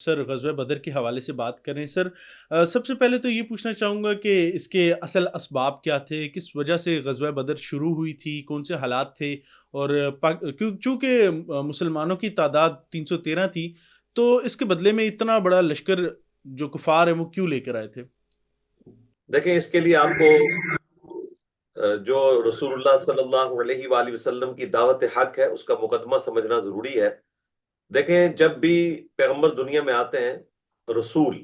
سر غزوہ بدر کے حوالے سے بات کریں سر، سب سے پہلے تو یہ پوچھنا چاہوں گا کہ اس کے اصل اسباب کیا تھے؟ کس وجہ سے غزوہ بدر شروع ہوئی تھی؟ کون سے حالات تھے؟ اور چونکہ مسلمانوں کی تعداد 313 تھی، تو اس کے بدلے میں اتنا بڑا لشکر جو کفار ہیں وہ کیوں لے کر آئے تھے؟ دیکھیں، اس کے لیے آپ کو جو رسول اللہ صلی اللہ علیہ وآلہ وسلم کی دعوت حق ہے اس کا مقدمہ سمجھنا ضروری ہے۔ دیکھیں، جب بھی پیغمبر دنیا میں آتے ہیں رسول،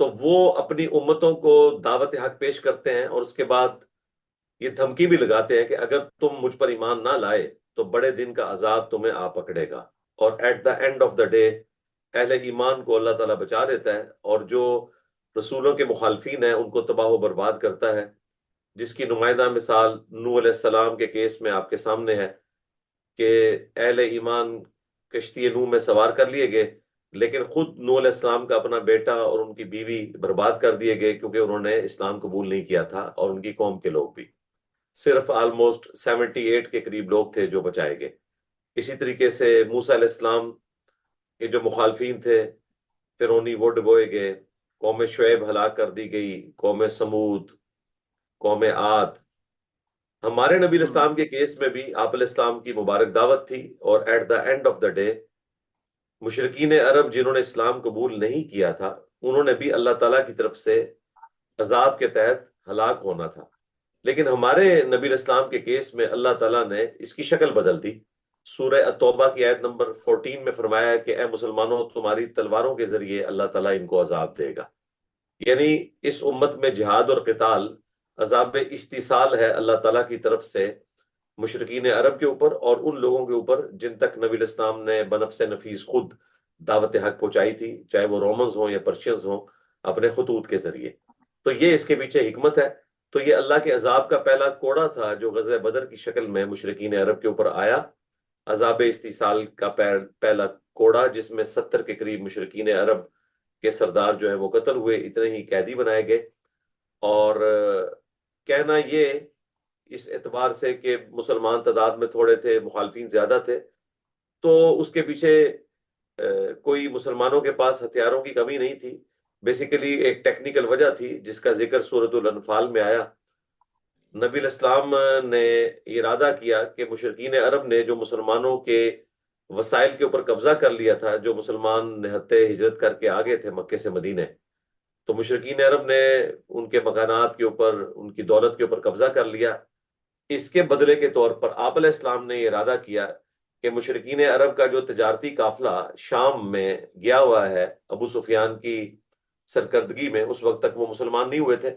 تو وہ اپنی امتوں کو دعوت حق پیش کرتے ہیں، اور اس کے بعد یہ دھمکی بھی لگاتے ہیں کہ اگر تم مجھ پر ایمان نہ لائے تو بڑے دن کا عذاب تمہیں آ پکڑے گا۔ اور at the end of the day اہل ایمان کو اللہ تعالیٰ بچا لیتا ہے، اور جو رسولوں کے مخالفین ہیں ان کو تباہ و برباد کرتا ہے، جس کی نمائندہ مثال نوح علیہ السلام کے کیس میں آپ کے سامنے ہے کہ اہل ایمان کشتی نوح میں سوار کر لیے گئے، لیکن خود نوح علیہ السلام کا اپنا بیٹا اور ان کی بیوی برباد کر دیے گئے، کیونکہ انہوں نے اسلام قبول نہیں کیا تھا، اور ان کی قوم کے لوگ بھی۔ صرف آلموسٹ 78 کے قریب لوگ تھے جو بچائے گئے۔ اسی طریقے سے موسیٰ علیہ السلام کے جو مخالفین تھے فرعونی، وہ ڈبوئے گئے۔ قوم شعیب ہلاک کر دی گئی، قوم سمود، قوم عاد۔ ہمارے نبی علیہ السلام کے کیس میں بھی آپ علیہ السلام کی مبارک دعوت تھی، اور at the end of the day مشرکین عرب جنہوں نے اسلام قبول نہیں کیا تھا انہوں نے بھی اللہ تعالیٰ کی طرف سے عذاب کے تحت ہلاک ہونا تھا۔ لیکن ہمارے نبی علیہ السلام کے کیس میں اللہ تعالیٰ نے اس کی شکل بدل دی۔ سورہ التوبہ کی آیت نمبر 14 میں فرمایا کہ اے مسلمانوں، تمہاری تلواروں کے ذریعے اللہ تعالیٰ ان کو عذاب دے گا۔ یعنی اس امت میں جہاد اور قتال عذاب استیصال ہے اللہ تعالیٰ کی طرف سے مشرکین عرب کے اوپر اور ان لوگوں کے اوپر جن تک نبی علیہ السلام نے بنفس نفیس خود دعوت حق پہنچائی تھی، چاہے وہ رومنز ہوں یا پرشینز ہوں، اپنے خطوط کے ذریعے۔ تو یہ اس کے پیچھے حکمت ہے۔ تو یہ اللہ کے عذاب کا پہلا کوڑا تھا جو غزوہ بدر کی شکل میں مشرکین عرب کے اوپر آیا، عذاب استیصال کا پہلا کوڑا، جس میں 70 کے قریب مشرکین عرب کے سردار جو ہے وہ قتل ہوئے، اتنے ہی قیدی بنائے گئے۔ اور کہنا یہ اس اعتبار سے کہ مسلمان تعداد میں تھوڑے تھے، مخالفین زیادہ تھے، تو اس کے پیچھے کوئی مسلمانوں کے پاس ہتھیاروں کی کمی نہیں تھی۔ بیسیکلی ایک ٹیکنیکل وجہ تھی جس کا ذکر سورۃ الانفال میں آیا۔ نبی علیہ السلام نے ارادہ کیا کہ مشرکین عرب نے جو مسلمانوں کے وسائل کے اوپر قبضہ کر لیا تھا، جو مسلمان نہتے ہجرت کر کے آگے تھے مکے سے مدینے، تو مشرکین عرب نے ان کے مکانات کے اوپر، ان کی دولت کے اوپر قبضہ کر لیا۔ اس کے بدلے کے طور پر آپ علیہ السلام نے یہ ارادہ کیا کہ مشرکین عرب کا جو تجارتی قافلہ شام میں گیا ہوا ہے ابو سفیان کی سرکردگی میں، اس وقت تک وہ مسلمان نہیں ہوئے تھے،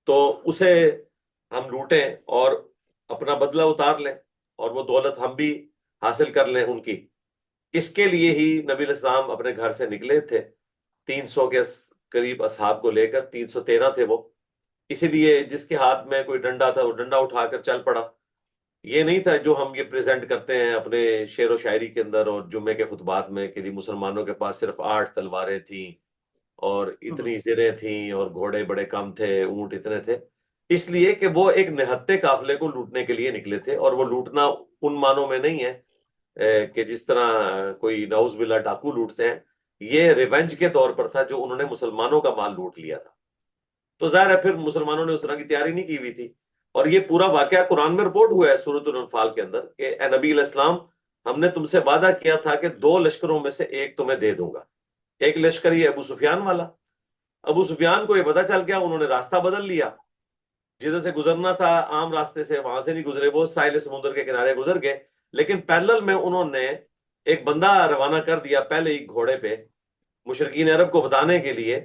تو اسے ہم لوٹیں اور اپنا بدلہ اتار لیں، اور وہ دولت ہم بھی حاصل کر لیں ان کی۔ اس کے لیے ہی نبی علیہ السلام اپنے گھر سے نکلے تھے 300 کے قریب اصحاب کو لے کر، 313 تھے وہ۔ اسی لیے جس کے ہاتھ میں کوئی ڈنڈا تھا وہ ڈنڈا اٹھا کر چل پڑا۔ یہ نہیں تھا جو ہم یہ پریزنٹ کرتے ہیں اپنے شعر و شاعری کے اندر اور جمعے کے خطبات میں کہ مسلمانوں کے پاس صرف 8 تلواریں تھیں اور اتنی زریں تھیں اور گھوڑے بڑے کم تھے، اونٹ اتنے تھے۔ اس لیے کہ وہ ایک نہتے قافلے کو لوٹنے کے لیے نکلے تھے، اور وہ لوٹنا ان معنوں میں نہیں ہے کہ جس طرح کوئی نعوذ باللہ ڈاکو لوٹتے ہیں۔ یہ ریونج کے طور پر تھا جو انہوں نے مسلمانوں کا مال لوٹ لیا تھا۔ تو ظاہر ہے پھر مسلمانوں نے اس طرح کی تیاری نہیں کی ہوئی تھی، اور یہ پورا واقعہ قرآن میں رپورٹ ہوا ہے سورۃ الانفال کے اندر کہ اے نبی علیہ السلام، ہم نے تم سے وعدہ کیا تھا کہ 2 لشکروں میں سے ایک تمہیں دے دوں گا۔ ایک لشکر یہ ابو سفیان والا۔ ابو سفیان کو یہ پتہ چل گیا، انہوں نے راستہ بدل لیا، جدھر سے گزرنا تھا عام راستے سے وہاں سے نہیں گزرے، وہ ساحل سمندر کے کنارے گزر گئے، لیکن پیرلل میں انہوں نے ایک بندہ روانہ کر دیا پہلے ہی گھوڑے پہ، مشرکین عرب کو بتانے کے لیے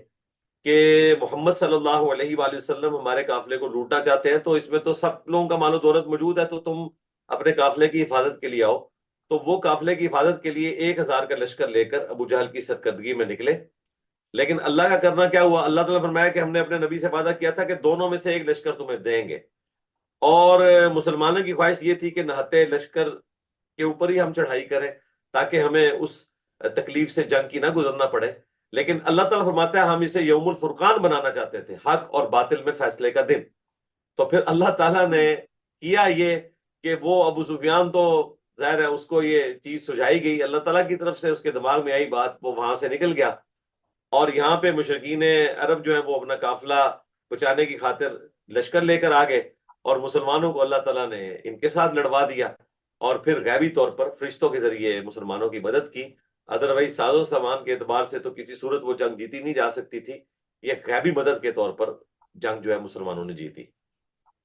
کہ محمد صلی اللہ علیہ وآلہ وسلم ہمارے قافلے کو لوٹنا چاہتے ہیں، تو اس میں تو سب لوگوں کا مال و دولت موجود ہے، تو تم اپنے قافلے کی حفاظت کے لیے آؤ۔ تو وہ قافلے کی حفاظت کے لیے 1000 کا لشکر لے کر ابو جہل کی سرکردگی میں نکلے۔ لیکن اللہ کا کرنا کیا ہوا، اللہ تعالیٰ فرمایا کہ ہم نے اپنے نبی سے وعدہ کیا تھا کہ دونوں میں سے ایک لشکر تمہیں دیں گے، اور مسلمانوں کی خواہش یہ تھی کہ نہتے لشکر کے اوپر ہی ہم چڑھائی کریں تاکہ ہمیں اس تکلیف سے جنگ کی نہ گزرنا پڑے۔ لیکن اللہ تعالیٰ فرماتا ہے ہم اسے یوم الفرقان بنانا چاہتے تھے، حق اور باطل میں فیصلے کا دن۔ تو پھر اللہ تعالیٰ نے کیا یہ کہ وہ ابو سفیان تو ظاہر ہے اس کو یہ چیز سجھائی گئی، اللہ تعالیٰ کی طرف سے اس کے دماغ میں آئی بات، وہ وہاں سے نکل گیا، اور یہاں پہ مشرکین عرب جو ہے وہ اپنا قافلہ بچانے کی خاطر لشکر لے کر آ گئے، اور مسلمانوں کو اللہ تعالیٰ نے ان کے ساتھ لڑوا دیا، اور پھر غیبی طور پر فرشتوں کے ذریعے مسلمانوں کی مدد کی۔ ادروائز ساز و سامان کے اعتبار سے تو کسی صورت وہ جنگ جیتی نہیں جا سکتی تھی، یہ غیبی مدد کے طور پر جنگ جو ہے مسلمانوں نے جیتی۔